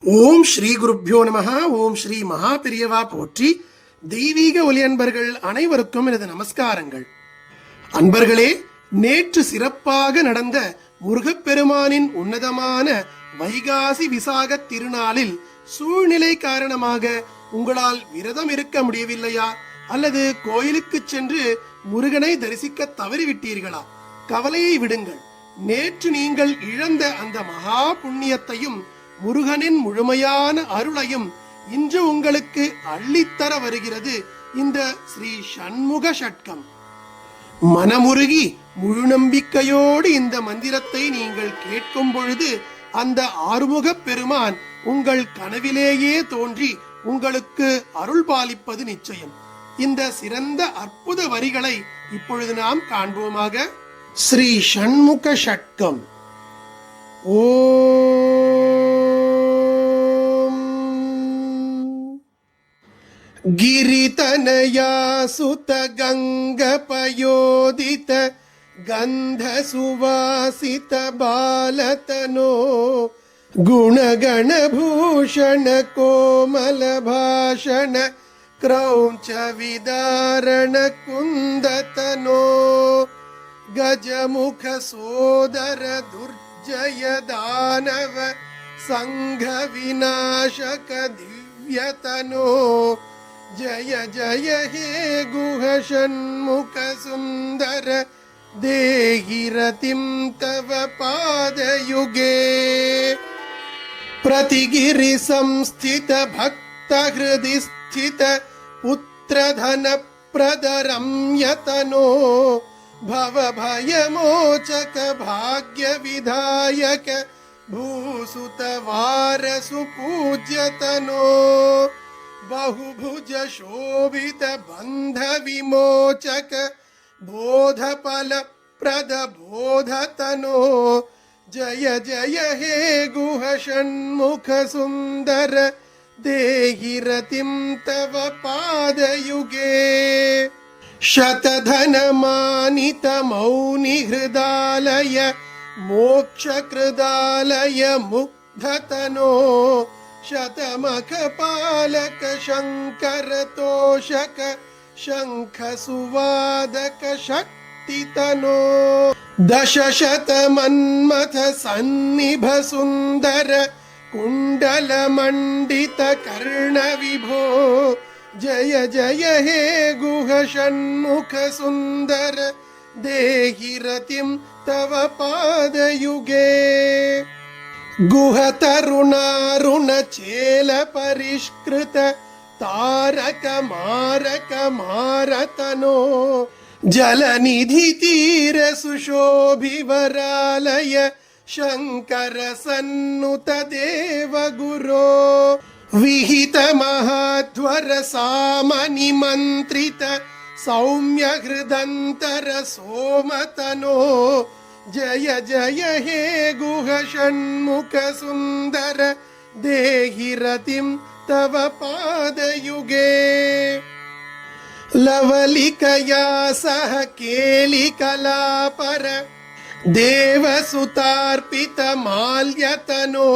ஓம் ஸ்ரீ குருப்யோ நமஹ. ஓம் ஸ்ரீ மகா பெரியவா போற்றி. தெய்வீக ஒலி அன்பர்கள் அனைவருக்கும் எனது நமஸ்காரங்கள். அன்பர்களே, நேற்று சிறப்பாக நடந்த முருகப்பெருமானின் உன்னதமான வைகாசி விசாக திருநாளில் சூழ்நிலை காரணமாக உங்களால் விரதம் இருக்க முடியவில்லையா? அல்லது கோயிலுக்கு சென்று முருகனை தரிசிக்க தவறிவிட்டீர்களா? கவலையை விடுங்கள். நேற்று நீங்கள் இழந்த அந்த மகா புண்ணியத்தையும் முருகனின் முழுமையான அருளையும் இன்று உங்களுக்கு அள்ளித்தர வருகிறது இந்த ஸ்ரீ சண்முக ஷட்கம். மனமுருகி முழு நம்பிக்கையோடு இந்த மந்திரத்தை நீங்கள் கேட்கும் பொழுது அந்த ஆறுமுக பெருமான் உங்கள் கனவிலேயே தோன்றி உங்களுக்கு அருள் பாலிப்பது நிச்சயம். இந்த சிறந்த அற்புத வரிகளை இப்பொழுது நாம் காண்போமாக. ஸ்ரீ சண்முக ஷட்கம். गिरितनया सुत गंगपयोदित गंध सुवासित बालतनो गुणगण भूषण कोमल भाषण क्रौंच विदारण कुंदतनो गजमुख सोदर दुर्जय दानव संघ विनाशक दिव्यतनो जय जय हे गुह षण्मुख सुंदर देहि रतिं तव पादयुगे प्रतिगिरि संस्थित भक्त हृदि स्थित पुत्रधन प्रदरं यतनो भव भयमोचक भाग्य विधायक भूसुत वारसु पूज्यतनो बहुभुज शोभित बंध विमोचक बोधफल प्रद बोधतनो जय जय हे गुह षण्मुख सुंदर देहि रतिं तव पादयुगे शतधन मानित मौनि हृदालय मोक्ष कृदालय मुग्धतनो शतमख पालक शंकर तोषक शंख सुवादक शक्तितनो दश शत मन्मथ सन्निभ सुंदर कुंडल मंडित कर्ण विभो जय जय हे गुह षण्मुख सुंदर देहि रतिं तव पादयुगे गुह तरुणारुण चेल परिष्कृत तारक मारक मारतनो जलनिधि तीर सुशोभिवरालय शंकर सन्नुत देव गुरो विहित महाध्वर सामनि मंत्रित सौम्य हृदंतर सोमतनो जय जय हे गुह षण्मुख सुंदर देहि रतिं तव पादयुगे लवलिकया सह केलिकलापर देवसुतार्पित माल्यतनो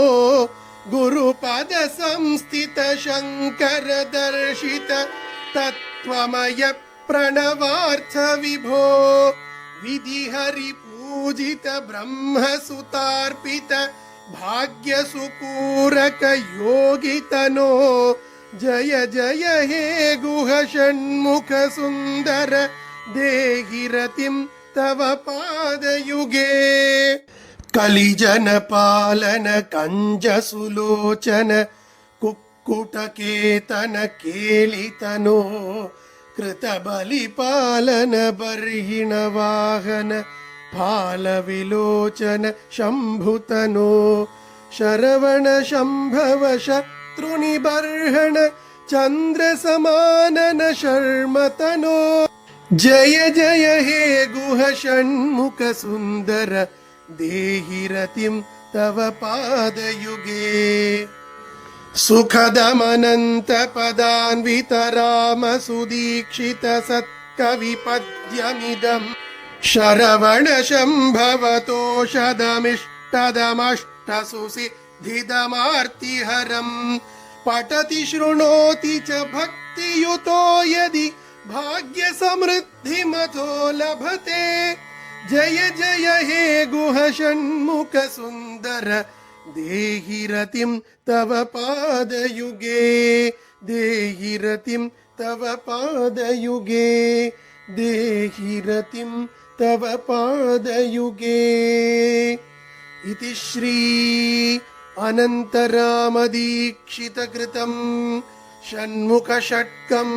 गुरुपद संस्थित शंकर दर्शित तत्त्वमय प्रणवार्थ विभो विधिहरि पूजित ब्रह्म सुतार्पित भाग्य सुपूरक योगितनो जय जय हे गुह षण्मुख सुंदर देहि रतिं तव पादयुगे कलिजन पालन कंज सुलोचन कुक्कुटकेतन केलितनो कृत बलिपालन बर्हिण वाहन फाल विलोचन शंभुतनो शरवण शंभव शत्रुनिबर्हण चंद्र समानन शर्मतनो जय जय हे गुह षण्मुख सुंदर देहि रतिं तव पादयुगे सुखदमनंत पदान्वित राम सुदीक्षित सत्कविपद्यमिदम् शरवण शंभवतोषधमिष्टदमष्टसुसि सिद्धिदमार्तिहरम् पठति शृणोति च भक्तियुतो यदि भाग्यसमृद्धिमतो लभते। जय जय हे गुह षण्मुख सुन्दर देहि रतिं तव पादयुगे, देहि रतिं तव पादयुगे, देहि रतिं तव पादयुगे। इति श्री अनन्तरामदीक्षितकृतं षण्मुखषट्कं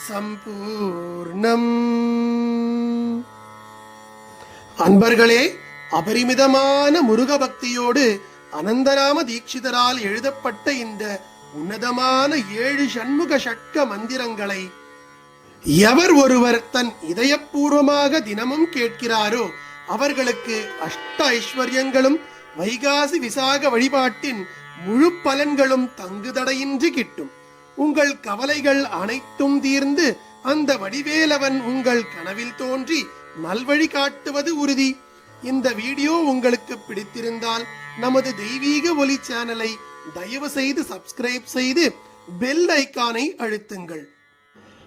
சம்பூர்ணம். அன்பர்களே, அபரிமிதமான முருக பக்தியோடு அனந்தராம தீட்சிதரால் எழுதப்பட்ட இந்த உன்னதமான 7 ஷண்முக ஷட்க மந்திரங்களை எவர் ஒருவர் தன் இதயபூர்வமாக தினமும் கேட்கிறாரோ அவர்களுக்கு அஷ்ட ஐஸ்வர்யங்களும் வைகாசி விசாக வழிபாட்டின் முழு பலன்களும் தங்குதடையின்றி கிட்டும். உங்கள் கவலைகள் அனைத்தும் தீர்ந்து அந்த வடிவேலவன் உங்கள் கனவில் தோன்றி நல்வழி காட்டுவது உறுதி. இந்த வீடியோ உங்களுக்கு பிடித்திருந்தால் நமது தெய்வீக ஒலி சேனலை தயவு செய்து சப்ஸ்கிரைப் செய்து பெல் ஐகானை அழுத்துங்கள்.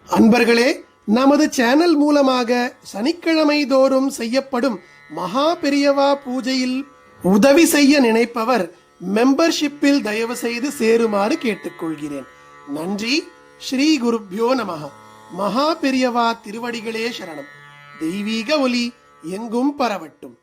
அன்பர்களே, நமது சேனல் மூலமாக சனிக்கிழமை தோறும் செய்யப்படும் மகா பெரியவா பூஜையில் உதவி செய்ய நினைப்பவர் மெம்பர்ஷிப்பில் தயவு செய்து சேருமாறு கேட்டுக்கொள்கிறேன். நன்றி. ஸ்ரீ குருப்யோ நமஹ. மகா பெரியவா திருவடிகளே சரணம். தெய்வீக ஒலி எங்கும் பரவட்டும்.